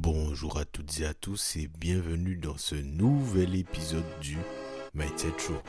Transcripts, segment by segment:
Bonjour à toutes et à tous et bienvenue dans ce nouvel épisode du Mindset Show.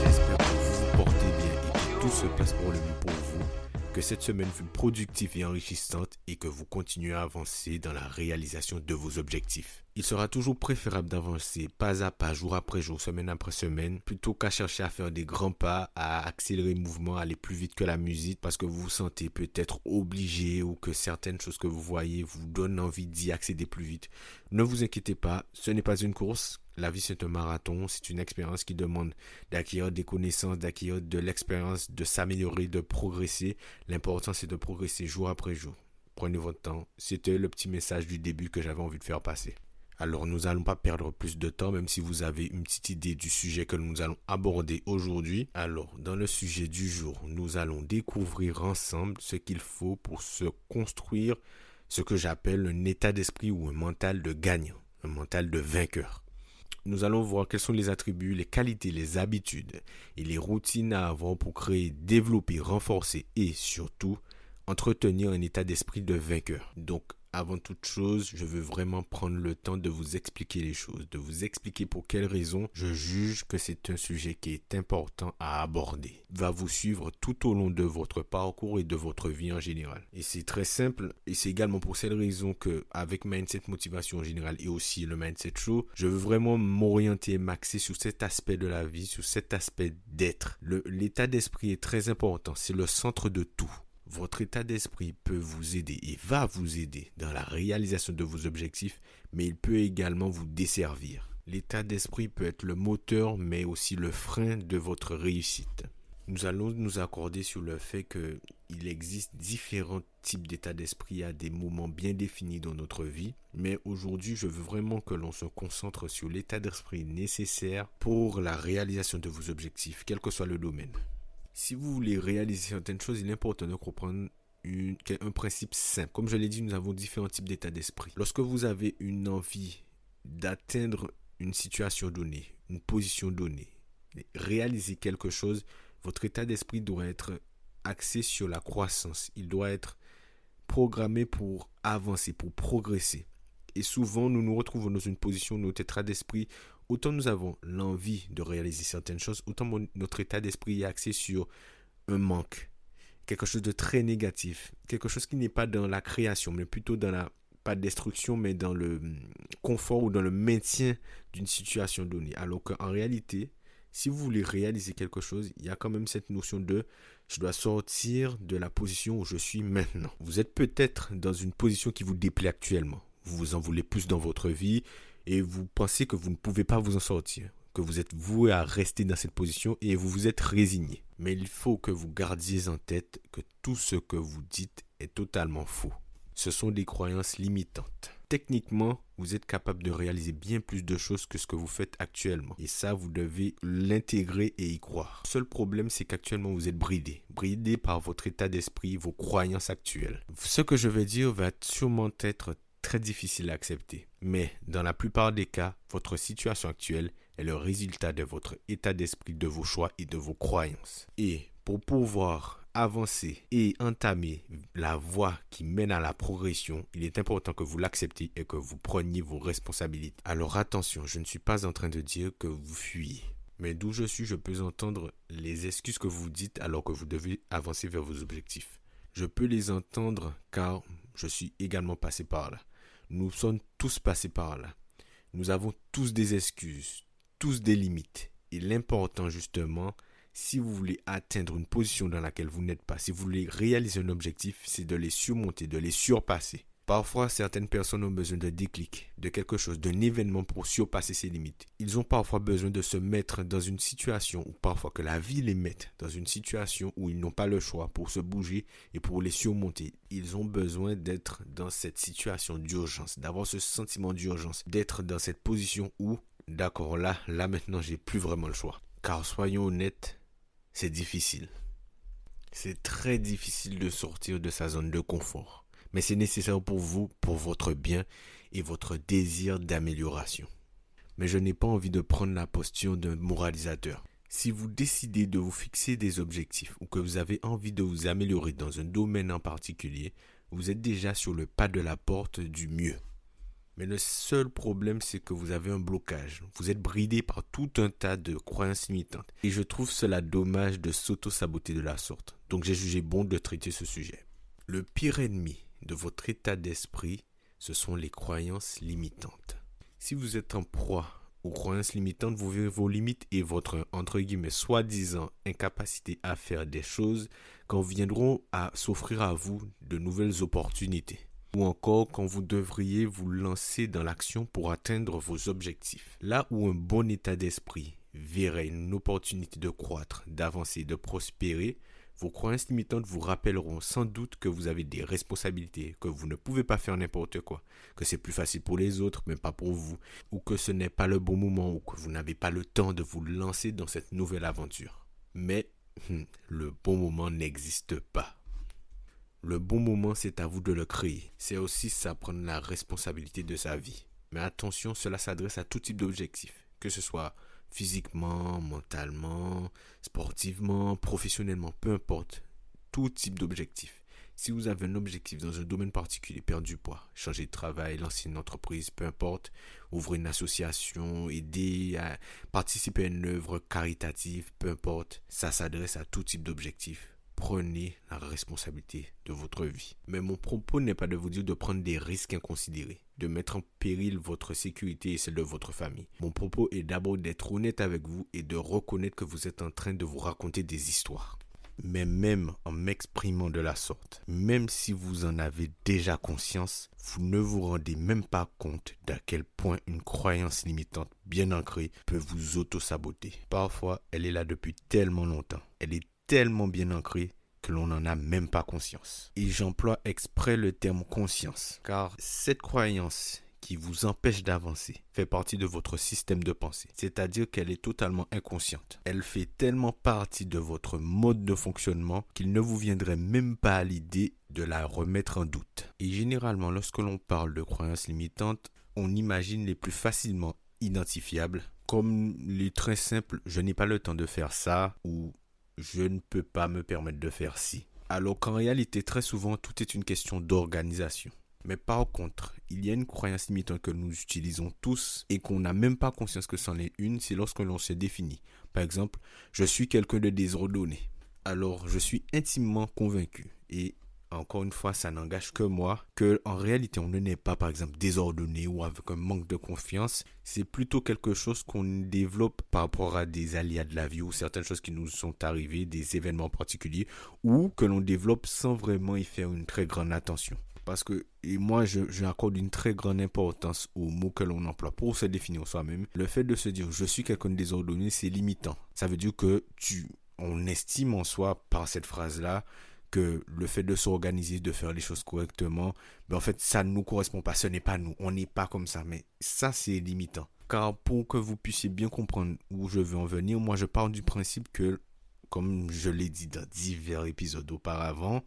J'espère que vous vous portez bien et que tout se passe pour le mieux pour vous, que cette semaine fut productive et enrichissante et que vous continuez à avancer dans la réalisation de vos objectifs. Il sera toujours préférable d'avancer pas à pas, jour après jour, semaine après semaine, plutôt qu'à chercher à faire des grands pas, à accélérer le mouvement, à aller plus vite que la musique parce que vous vous sentez peut-être obligé ou que certaines choses que vous voyez vous donnent envie d'y accéder plus vite. Ne vous inquiétez pas, ce n'est pas une course. La vie, c'est un marathon, c'est une expérience qui demande d'acquérir des connaissances, d'acquérir de l'expérience, de s'améliorer, de progresser. L'important, c'est de progresser jour après jour. Prenez votre temps. C'était le petit message du début que j'avais envie de faire passer. Alors, nous n'allons pas perdre plus de temps, même si vous avez une petite idée du sujet que nous allons aborder aujourd'hui. Alors, dans le sujet du jour, nous allons découvrir ensemble ce qu'il faut pour se construire ce que j'appelle un état d'esprit ou un mental de gagnant, un mental de vainqueur. Nous allons voir quels sont les attributs, les qualités, les habitudes et les routines à avoir pour créer, développer, renforcer et surtout entretenir un état d'esprit de vainqueur. Donc, avant toute chose, je veux vraiment prendre le temps de vous expliquer les choses, de vous expliquer pour quelles raisons je juge que c'est un sujet qui est important à aborder. Il va vous suivre tout au long de votre parcours et de votre vie en général. Et c'est très simple et c'est également pour cette raison que avec Mindset Motivation en général et aussi le Mindset Show, je veux vraiment m'orienter et m'axer sur cet aspect de la vie, sur cet aspect d'être. L'état d'esprit est très important, c'est le centre de tout. Votre état d'esprit peut vous aider et va vous aider dans la réalisation de vos objectifs, mais il peut également vous desservir. L'état d'esprit peut être le moteur, mais aussi le frein de votre réussite. Nous allons nous accorder sur le fait qu'il existe différents types d'état d'esprit à des moments bien définis dans notre vie, mais aujourd'hui, je veux vraiment que l'on se concentre sur l'état d'esprit nécessaire pour la réalisation de vos objectifs, quel que soit le domaine. Si vous voulez réaliser certaines choses, il est important de comprendre un principe simple. Comme je l'ai dit, nous avons différents types d'état d'esprit. Lorsque vous avez une envie d'atteindre une situation donnée, une position donnée, réaliser quelque chose, votre état d'esprit doit être axé sur la croissance. Il doit être programmé pour avancer, pour progresser. Et souvent, nous nous retrouvons dans une position où notre état d'esprit, autant nous avons l'envie de réaliser certaines choses, autant notre état d'esprit est axé sur un manque, quelque chose de très négatif, quelque chose qui n'est pas dans la création, mais plutôt dans la, pas destruction, mais dans le confort ou dans le maintien d'une situation donnée. Alors qu'en réalité, si vous voulez réaliser quelque chose, il y a quand même cette notion de je dois sortir de la position où je suis maintenant. Vous êtes peut-être dans une position qui vous déplaît actuellement. Vous vous en voulez plus dans votre vie et vous pensez que vous ne pouvez pas vous en sortir, que vous êtes voué à rester dans cette position et vous vous êtes résigné. Mais il faut que vous gardiez en tête que tout ce que vous dites est totalement faux. Ce sont des croyances limitantes. Techniquement, vous êtes capable de réaliser bien plus de choses que ce que vous faites actuellement. Et ça, vous devez l'intégrer et y croire. Le seul problème, c'est qu'actuellement, vous êtes bridé. Bridé par votre état d'esprit, vos croyances actuelles. Ce que je vais dire va sûrement être très difficile à accepter. Mais dans la plupart des cas, votre situation actuelle est le résultat de votre état d'esprit, de vos choix et de vos croyances. Et pour pouvoir avancer et entamer la voie qui mène à la progression, il est important que vous l'acceptiez et que vous preniez vos responsabilités. Alors attention, je ne suis pas en train de dire que vous fuyez. Mais d'où je suis, je peux entendre les excuses que vous dites alors que vous devez avancer vers vos objectifs. Je peux les entendre car je suis également passé par là. Nous sommes tous passés par là. Nous avons tous des excuses, tous des limites. Et l'important justement, si vous voulez atteindre une position dans laquelle vous n'êtes pas, si vous voulez réaliser un objectif, c'est de les surmonter, de les surpasser. Parfois, certaines personnes ont besoin de déclic, de quelque chose, d'un événement pour surpasser ces limites. Ils ont parfois besoin de se mettre dans une situation ou parfois que la vie les mette dans une situation où ils n'ont pas le choix pour se bouger et pour les surmonter. Ils ont besoin d'être dans cette situation d'urgence, d'avoir ce sentiment d'urgence, d'être dans cette position où, d'accord, là maintenant, j'ai plus vraiment le choix. Car soyons honnêtes, c'est difficile. C'est très difficile de sortir de sa zone de confort. mais c'est nécessaire pour vous, pour votre bien et votre désir d'amélioration. Mais je n'ai pas envie de prendre la posture d'un moralisateur. Si vous décidez de vous fixer des objectifs ou que vous avez envie de vous améliorer dans un domaine en particulier, vous êtes déjà sur le pas de la porte du mieux. Mais le seul problème, c'est que vous avez un blocage. Vous êtes bridé par tout un tas de croyances limitantes. Et je trouve cela dommage de s'auto-saboter de la sorte. Donc j'ai jugé bon de traiter ce sujet. Le pire ennemi de votre état d'esprit, ce sont les croyances limitantes. Si vous êtes en proie aux croyances limitantes, vous verrez vos limites et votre, entre guillemets, soi-disant incapacité à faire des choses quand viendront à s'offrir à vous de nouvelles opportunités. Ou encore quand vous devriez vous lancer dans l'action pour atteindre vos objectifs. Là où un bon état d'esprit verrait une opportunité de croître, d'avancer, de prospérer, vos croyances limitantes vous rappelleront sans doute que vous avez des responsabilités, que vous ne pouvez pas faire n'importe quoi, que c'est plus facile pour les autres mais pas pour vous, ou que ce n'est pas le bon moment, ou que vous n'avez pas le temps de vous lancer dans cette nouvelle aventure. Mais le bon moment n'existe pas. Le bon moment, c'est à vous de le créer. C'est aussi ça, prendre la responsabilité de sa vie. Mais attention, cela s'adresse à tout type d'objectif, que ce soit physiquement, mentalement, sportivement, professionnellement, peu importe, tout type d'objectif. Si vous avez un objectif dans un domaine particulier, perdre du poids, changer de travail, lancer une entreprise, peu importe, ouvrir une association, aider à participer à une œuvre caritative, peu importe, ça s'adresse à tout type d'objectif. Prenez la responsabilité de votre vie. Mais mon propos n'est pas de vous dire de prendre des risques inconsidérés, de mettre en péril votre sécurité et celle de votre famille. Mon propos est d'abord d'être honnête avec vous et de reconnaître que vous êtes en train de vous raconter des histoires. Mais même en m'exprimant de la sorte, même si vous en avez déjà conscience, vous ne vous rendez même pas compte d'à quel point une croyance limitante bien ancrée peut vous auto-saboter. Parfois, elle est là depuis tellement longtemps. Elle est tellement bien ancré que l'on n'en a même pas conscience. Et j'emploie exprès le terme conscience, car cette croyance qui vous empêche d'avancer fait partie de votre système de pensée, c'est-à-dire qu'elle est totalement inconsciente. Elle fait tellement partie de votre mode de fonctionnement qu'il ne vous viendrait même pas à l'idée de la remettre en doute. Et généralement, lorsque l'on parle de croyances limitantes, on imagine les plus facilement identifiables, comme les très simples « je n'ai pas le temps de faire ça » ou je ne peux pas me permettre de faire ci. Alors qu'en réalité, très souvent, tout est une question d'organisation. Mais par contre, il y a une croyance limitante que nous utilisons tous et qu'on n'a même pas conscience que c'en est une, c'est lorsque l'on se définit. Par exemple, je suis quelqu'un de désordonné. Alors, je suis intimement convaincu et encore une fois, ça n'engage que moi, que en réalité, on ne naît pas, par exemple, désordonné ou avec un manque de confiance. C'est plutôt quelque chose qu'on développe par rapport à des aléas de la vie ou certaines choses qui nous sont arrivées, des événements particuliers, ou que l'on développe sans vraiment y faire une très grande attention. Parce que, et moi, j'accorde une très grande importance aux mots que l'on emploie pour se définir soi-même. Le fait de se dire, je suis quelqu'un de désordonné, c'est limitant. Ça veut dire que on estime en soi, par cette phrase-là, que le fait de s'organiser, de faire les choses correctement, en fait, ça ne nous correspond pas. Ce n'est pas nous. On n'est pas comme ça. Mais ça, c'est limitant. Car pour que vous puissiez bien comprendre où je veux en venir, moi, je pars du principe que, comme je l'ai dit dans divers épisodes auparavant,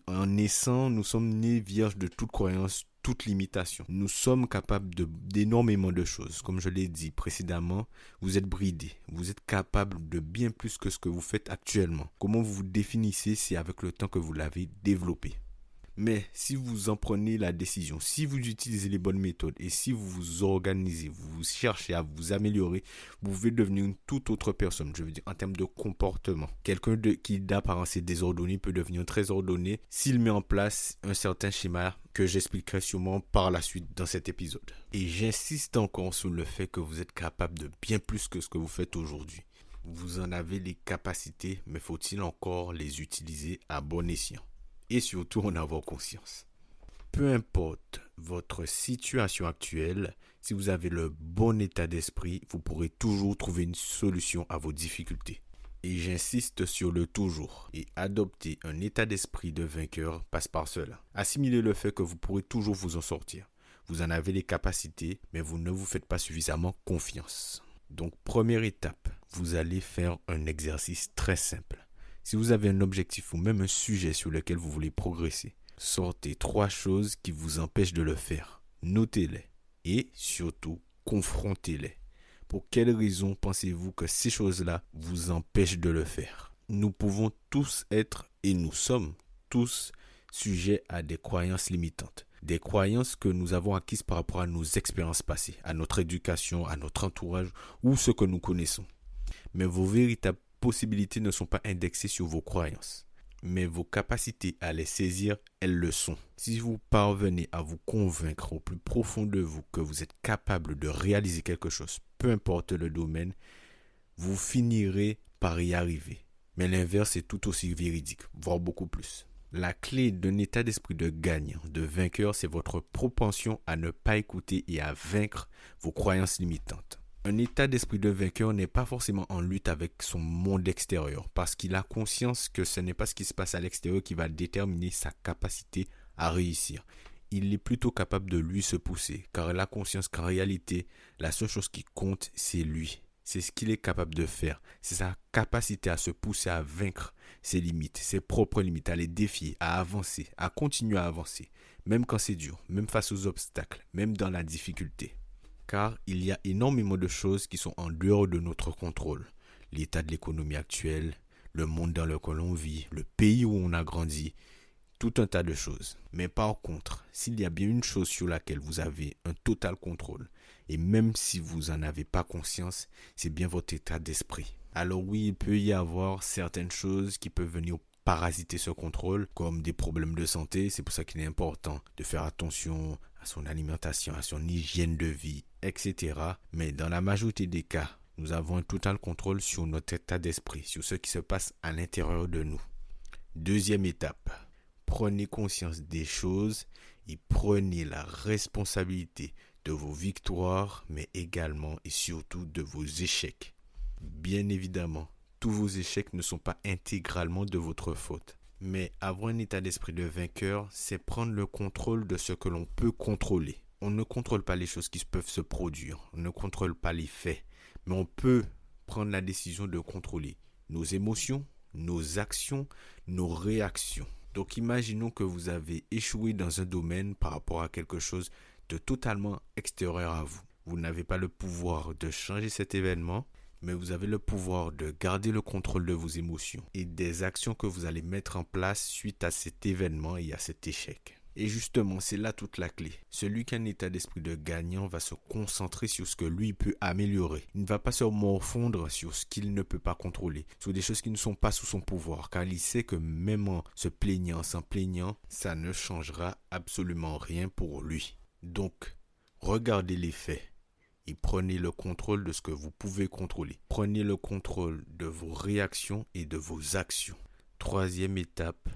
en naissant, nous sommes nés vierges de toute croyance, toute limitation. Nous sommes capables d'énormément de choses. Comme je l'ai dit précédemment, vous êtes bridé. Vous êtes capable de bien plus que ce que vous faites actuellement. Comment vous vous définissez, c'est avec le temps que vous l'avez développé. Mais si vous en prenez la décision, si vous utilisez les bonnes méthodes et si vous vous organisez, vous cherchez à vous améliorer, vous pouvez devenir une toute autre personne. Je veux dire en termes de comportement. Quelqu'un qui d'apparence est désordonné peut devenir très ordonné s'il met en place un certain schéma que j'expliquerai sûrement par la suite dans cet épisode. Et j'insiste encore sur le fait que vous êtes capable de bien plus que ce que vous faites aujourd'hui. Vous en avez les capacités, mais faut-il encore les utiliser à bon escient? Et surtout en avoir conscience. Peu importe votre situation actuelle, si vous avez le bon état d'esprit, vous pourrez toujours trouver une solution à vos difficultés. Et j'insiste sur le toujours. Et adopter un état d'esprit de vainqueur passe par cela. Assimilez le fait que vous pourrez toujours vous en sortir. Vous en avez les capacités, mais vous ne vous faites pas suffisamment confiance. Donc, première étape, vous allez faire un exercice très simple. Si vous avez un objectif ou même un sujet sur lequel vous voulez progresser, Sortez 3 choses qui vous empêchent de le faire. Notez-les et surtout confrontez-les. Pour quelles raisons pensez-vous que ces choses-là vous empêchent de le faire? Nous pouvons tous être et nous sommes tous sujets à des croyances limitantes. Des croyances que nous avons acquises par rapport à nos expériences passées, à notre éducation, à notre entourage ou ce que nous connaissons. Mais vos véritables possibilités ne sont pas indexées sur vos croyances. Mais vos capacités à les saisir, elles le sont. Si vous parvenez à vous convaincre au plus profond de vous que vous êtes capable de réaliser quelque chose, peu importe le domaine, vous finirez par y arriver. Mais l'inverse est tout aussi véridique, voire beaucoup plus. La clé d'un état d'esprit de gagnant, de vainqueur, c'est votre propension à ne pas écouter et à vaincre vos croyances limitantes. Un état d'esprit de vainqueur n'est pas forcément en lutte avec son monde extérieur parce qu'il a conscience que ce n'est pas ce qui se passe à l'extérieur qui va déterminer sa capacité à réussir. Il est plutôt capable de lui se pousser car il a conscience qu'en réalité, la seule chose qui compte, c'est lui. C'est ce qu'il est capable de faire. C'est sa capacité à se pousser à vaincre ses limites, ses propres limites, à les défier, à avancer, à continuer à avancer, même quand c'est dur, même face aux obstacles, même dans la difficulté. Car il y a énormément de choses qui sont en dehors de notre contrôle. L'état de l'économie actuelle, le monde dans lequel on vit, le pays où on a grandi, tout un tas de choses. Mais par contre, s'il y a bien une chose sur laquelle vous avez un total contrôle, et même si vous n'en avez pas conscience, c'est bien votre état d'esprit. Alors oui, il peut y avoir certaines choses qui peuvent venir parasiter ce contrôle, comme des problèmes de santé. C'est pour ça qu'il est important de faire attention à son alimentation, à son hygiène de vie, etc. Mais dans la majorité des cas, nous avons un total contrôle sur notre état d'esprit, sur ce qui se passe à l'intérieur de nous. Deuxième étape, prenez conscience des choses et prenez la responsabilité de vos victoires, mais également et surtout de vos échecs. Bien évidemment, tous vos échecs ne sont pas intégralement de votre faute. Mais avoir un état d'esprit de vainqueur, c'est prendre le contrôle de ce que l'on peut contrôler. On ne contrôle pas les choses qui peuvent se produire, on ne contrôle pas les faits, mais on peut prendre la décision de contrôler nos émotions, nos actions, nos réactions. Donc imaginons que vous avez échoué dans un domaine par rapport à quelque chose de totalement extérieur à vous. Vous n'avez pas le pouvoir de changer cet événement, mais vous avez le pouvoir de garder le contrôle de vos émotions et des actions que vous allez mettre en place suite à cet événement et à cet échec. Et justement, c'est là toute la clé. Celui qui a un état d'esprit de gagnant va se concentrer sur ce que lui peut améliorer. Il ne va pas se morfondre sur ce qu'il ne peut pas contrôler, sur des choses qui ne sont pas sous son pouvoir, car il sait que même en se plaignant, s'en plaignant, ça ne changera absolument rien pour lui. Donc, regardez les faits et prenez le contrôle de ce que vous pouvez contrôler. Prenez le contrôle de vos réactions et de vos actions. Troisième étape,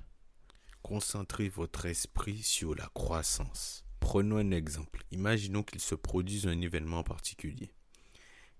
concentrez votre esprit sur la croissance. Prenons un exemple. Imaginons qu'il se produise un événement particulier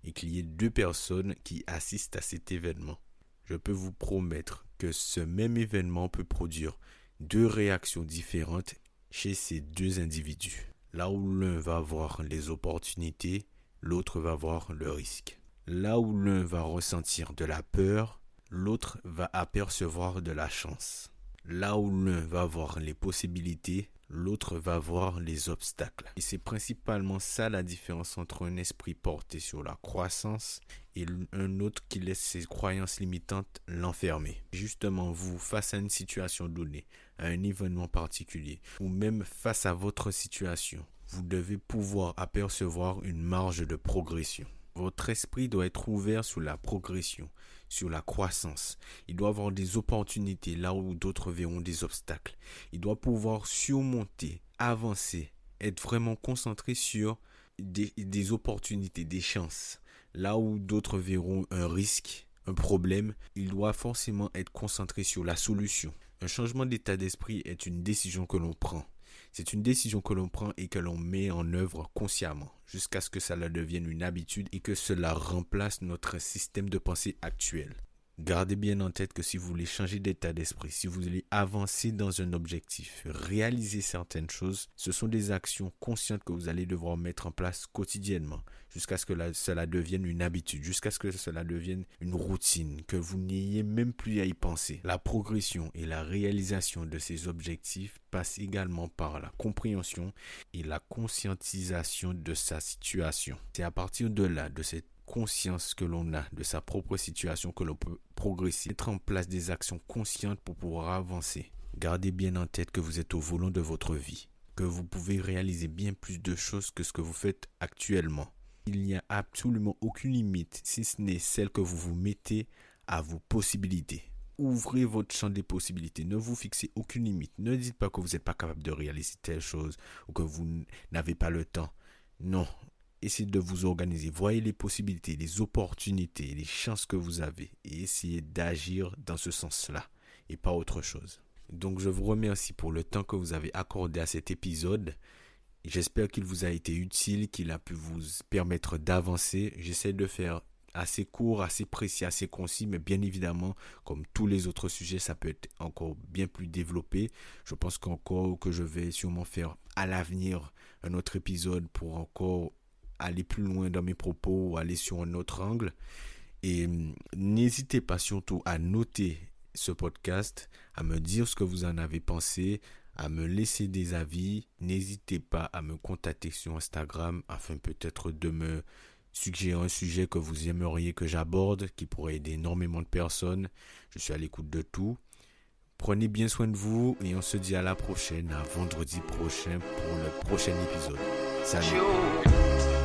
et qu'il y ait 2 personnes qui assistent à cet événement. Je peux vous promettre que ce même événement peut produire 2 réactions différentes chez ces 2 individus. Là où l'un va voir les opportunités, l'autre va voir le risque. Là où l'un va ressentir de la peur, l'autre va apercevoir de la chance. Là où l'un va voir les possibilités, l'autre va voir les obstacles. Et c'est principalement ça la différence entre un esprit porté sur la croissance et un autre qui laisse ses croyances limitantes l'enfermer. Justement, vous, face à une situation donnée, à un événement particulier, ou même face à votre situation, vous devez pouvoir apercevoir une marge de progression. Votre esprit doit être ouvert sur la progression, sur la croissance. Il doit avoir des opportunités là où d'autres verront des obstacles. Il doit pouvoir surmonter, avancer, être vraiment concentré sur des opportunités, des chances. Là où d'autres verront un risque, un problème, il doit forcément être concentré sur la solution. Un changement d'état d'esprit est une décision que l'on prend. C'est une décision que l'on prend et que l'on met en œuvre consciemment, jusqu'à ce que cela devienne une habitude et que cela remplace notre système de pensée actuel. Gardez bien en tête que si vous voulez changer d'état d'esprit, si vous voulez avancer dans un objectif, réaliser certaines choses, ce sont des actions conscientes que vous allez devoir mettre en place quotidiennement jusqu'à ce que cela devienne une habitude, jusqu'à ce que cela devienne une routine, que vous n'ayez même plus à y penser. La progression et la réalisation de ces objectifs passent également par la compréhension et la conscientisation de sa situation. C'est à partir de là, de cette conscience que l'on a de sa propre situation que l'on peut progresser, mettre en place des actions conscientes pour pouvoir avancer. Gardez bien en tête que vous êtes au volant de votre vie, que vous pouvez réaliser bien plus de choses que ce que vous faites actuellement. Il n'y a absolument aucune limite, si ce n'est celle que vous vous mettez à vos possibilités. Ouvrez votre champ des possibilités, ne vous fixez aucune limite. Ne dites pas que vous n'êtes pas capable de réaliser telle chose ou que vous n'avez pas le temps. Non. Essayez de vous organiser, voyez les possibilités, les opportunités, les chances que vous avez et essayez d'agir dans ce sens-là et pas autre chose. Donc je vous remercie pour le temps que vous avez accordé à cet épisode. J'espère qu'il vous a été utile, qu'il a pu vous permettre d'avancer. J'essaie de faire assez court, assez précis, assez concis, mais bien évidemment, comme tous les autres sujets, ça peut être encore bien plus développé. Je pense qu'encore que je vais sûrement faire à l'avenir un autre épisode pour encore aller plus loin dans mes propos ou aller sur un autre angle. Et n'hésitez pas surtout à noter ce podcast, à me dire ce que vous en avez pensé, à me laisser des avis. N'hésitez pas à me contacter sur Instagram afin peut-être de me suggérer un sujet que vous aimeriez que j'aborde, qui pourrait aider énormément de personnes. Je suis à l'écoute de tout. Prenez bien soin de vous et on se dit à la prochaine, à vendredi prochain pour le prochain épisode. Salut!